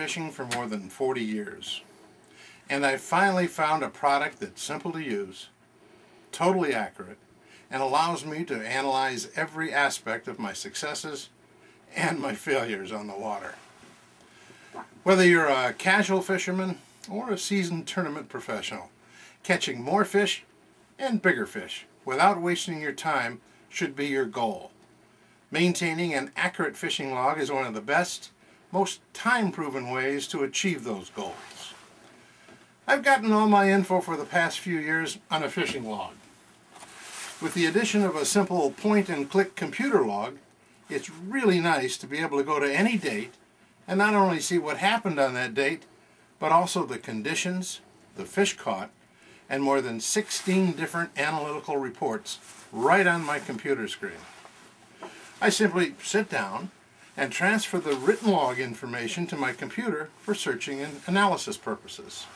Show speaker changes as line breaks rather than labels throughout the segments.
fishing for more than 40 years, and I finally found a product that's simple to use, totally accurate, and allows me to analyze every aspect of my successes and my failures on the water. Whether you're a casual fisherman or a seasoned tournament professional, catching more fish and bigger fish without wasting your time should be your goal. Maintaining an accurate fishing log is one of the best, most time-proven ways to achieve those goals. I've gotten all my info for the past few years on a fishing log. With the addition of a simple point-and-click computer log, it's really nice to be able to go to any date and not only see what happened on that date, but also the conditions, the fish caught, and more than 16 different analytical reports right on my computer screen. I simply sit down and transfer the written log information to my computer for searching and analysis purposes.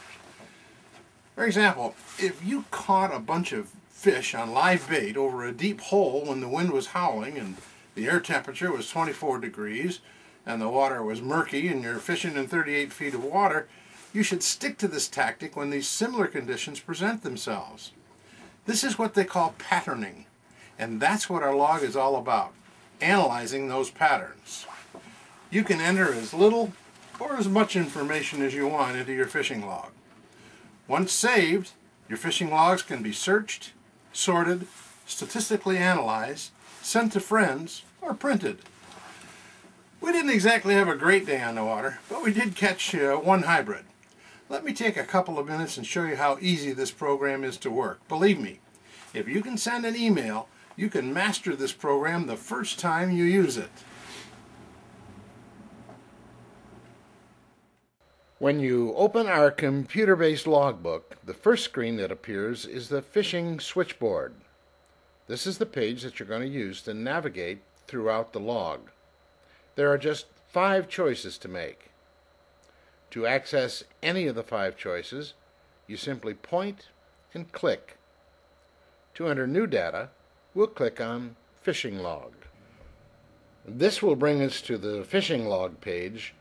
For example, if you caught a bunch of fish on live bait over a deep hole when the wind was howling and the air temperature was 24 degrees and the water was murky and you're fishing in 38 feet of water, you should stick to this tactic when these similar conditions present themselves. This is what they call patterning, and that's what our log is all about, analyzing those patterns. You can enter as little or as much information as you want into your fishing log. Once saved, your fishing logs can be searched, sorted, statistically analyzed, sent to friends, or printed. We didn't exactly have a great day on the water, but we did catch one hybrid. Let me take a couple of minutes and show you how easy this program is to work. Believe me, if you can send an email, you can master this program the first time you use it. When you open our computer-based logbook, the first screen that appears is the fishing switchboard. This is the page that you're going to use to navigate throughout the log. There are just 5 choices to make. To access any of the 5 choices, you simply point and click. To enter new data, we'll click on Fishing Log. This will bring us to the Fishing Log page,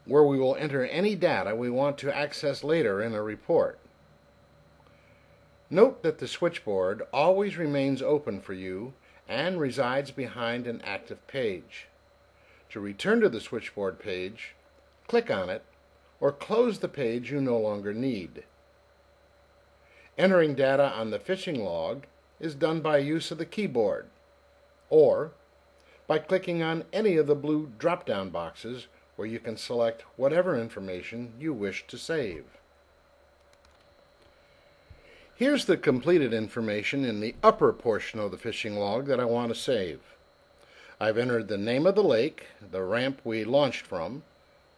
where we will enter any data we want to access later in a report. Note that the switchboard always remains open for you and resides behind an active page. To return to the switchboard page, click on it or close the page you no longer need. Entering data on the fishing log is done by use of the keyboard or by clicking on any of the blue drop-down boxes where you can select whatever information you wish to save. Here's the completed information in the upper portion of the fishing log that I want to save. I've entered the name of the lake, the ramp we launched from,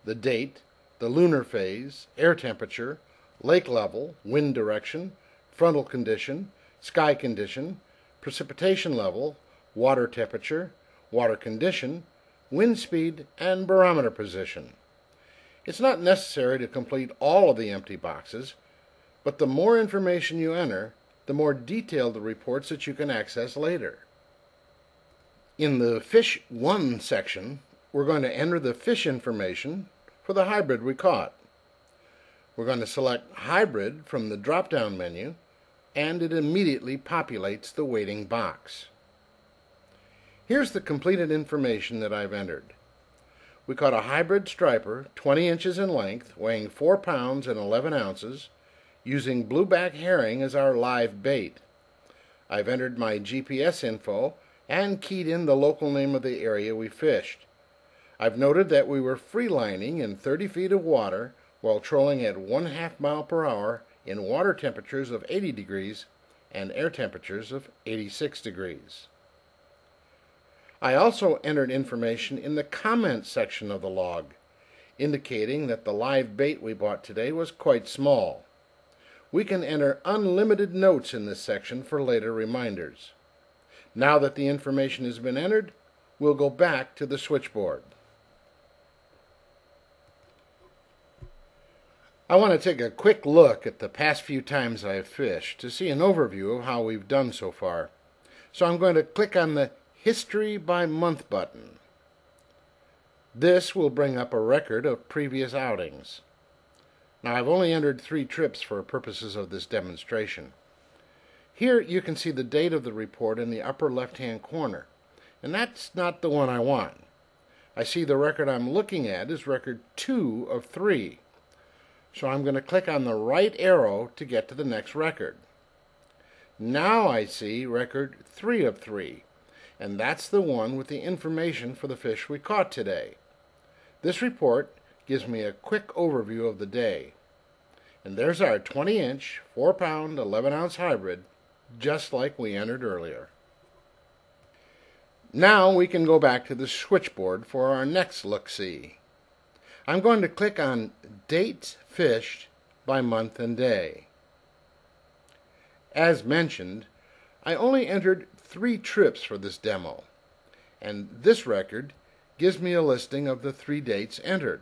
the date, the lunar phase, air temperature, lake level, wind direction, frontal condition, sky condition, precipitation level, water temperature, water condition, wind speed, and barometer position. It's not necessary to complete all of the empty boxes, but the more information you enter, the more detailed the reports that you can access later. In the Fish 1 section, we're going to enter the fish information for the hybrid we caught. We're going to select Hybrid from the drop-down menu, and it immediately populates the waiting box. Here's the completed information that I've entered. We caught a hybrid striper 20 inches in length, weighing 4 pounds and 11 ounces, using blueback herring as our live bait. I've entered my GPS info and keyed in the local name of the area we fished. I've noted that we were freelining in 30 feet of water while trolling at 1/2 mile per hour in water temperatures of 80 degrees and air temperatures of 86 degrees. I also entered information in the comments section of the log, indicating that the live bait we bought today was quite small. We can enter unlimited notes in this section for later reminders. Now that the information has been entered, we'll go back to the switchboard. I want to take a quick look at the past few times I've fished to see an overview of how we've done so far. So I'm going to click on the History by Month button.
This will bring up a record of previous outings. Now, I've only entered 3 trips for purposes of this demonstration. Here you can see the date of the report in the upper left-hand corner, and that's not the one I want. I see the record I'm looking at is record 2 of 3. So I'm going to click on the right arrow to get to the next record. Now I see record 3 of 3, and that's the one with the information for the fish we caught today. This report gives me a quick overview of the day. And there's our 20-inch, 4-pound, 11-ounce hybrid, just like we entered earlier. Now we can go back to the switchboard for our next look-see. I'm going to click on Dates Fished by month and day. As mentioned, I only entered 3 trips for this demo, and this record gives me a listing of the 3 dates entered.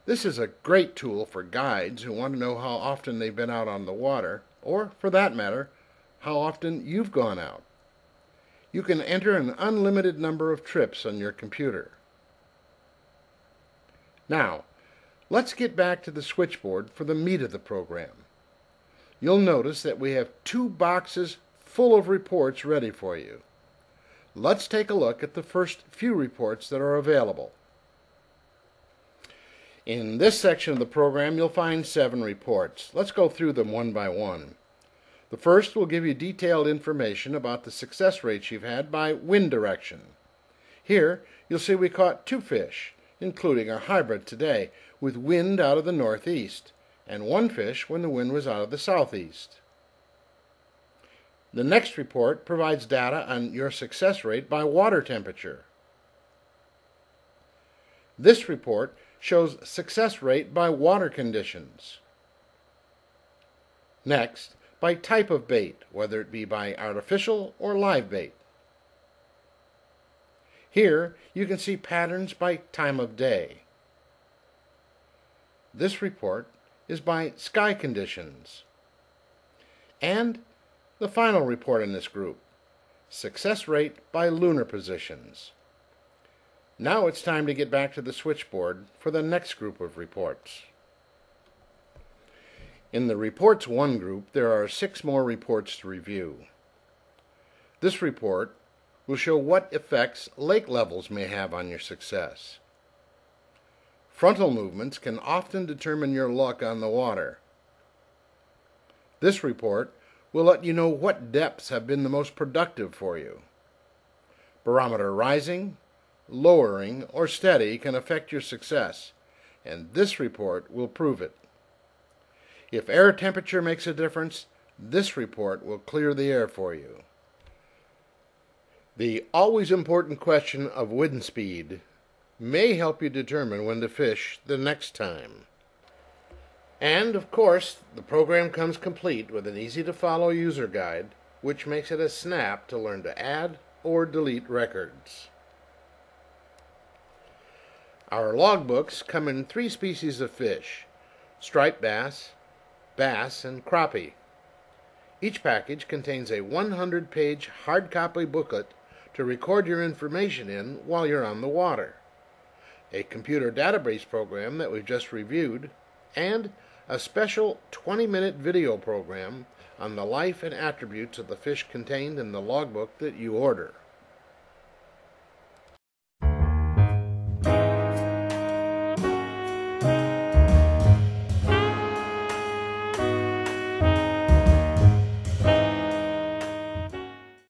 This is a great tool for guides who want to know how often they've been out on the water, or, for that matter, how often you've gone out. You can enter an unlimited number of trips on your computer. Now, let's get back to the switchboard for the meat of the program. You'll notice that we have 2 boxes full of reports ready for you. Let's take a look at the first few reports that are available. In this section of the program, you'll find 7 reports. Let's go through them one by one. The first will give you detailed information about the success rates you've had by wind direction. Here, you'll see we caught 2 fish, including our hybrid today, with wind out of the northeast, and 1 fish when the wind was out of the southeast. The next report provides data on your success rate by water temperature. This report shows success rate by water conditions. Next, by type of bait, whether it be by artificial or live bait. Here you can see patterns by time of day. This report is by sky conditions. And the final report in this group, success rate by lunar positions. Now it's time to get back to the switchboard for the next group of reports. In the Reports 1 group, there are 6 more reports to review. This report will show what effects lake levels may have on your success. Frontal movements can often determine your luck on the water. This report will let you know what depths have been the most productive for you. Barometer rising, lowering, or steady can affect your success, and this report will prove it. If air temperature makes a difference, this report will clear the air for you. The always important question of wind speed may help you determine when to fish the next time. And, of course, the program comes complete with an easy-to-follow user guide, which makes it a snap to learn to add or delete records. Our logbooks come in 3 species of fish: striped bass, bass, and crappie. Each package contains a 100-page hard copy booklet to record your information in while you're on the water, a computer database program that we've just reviewed, and a special 20-minute video program on the life and attributes of the fish contained in the logbook that you order.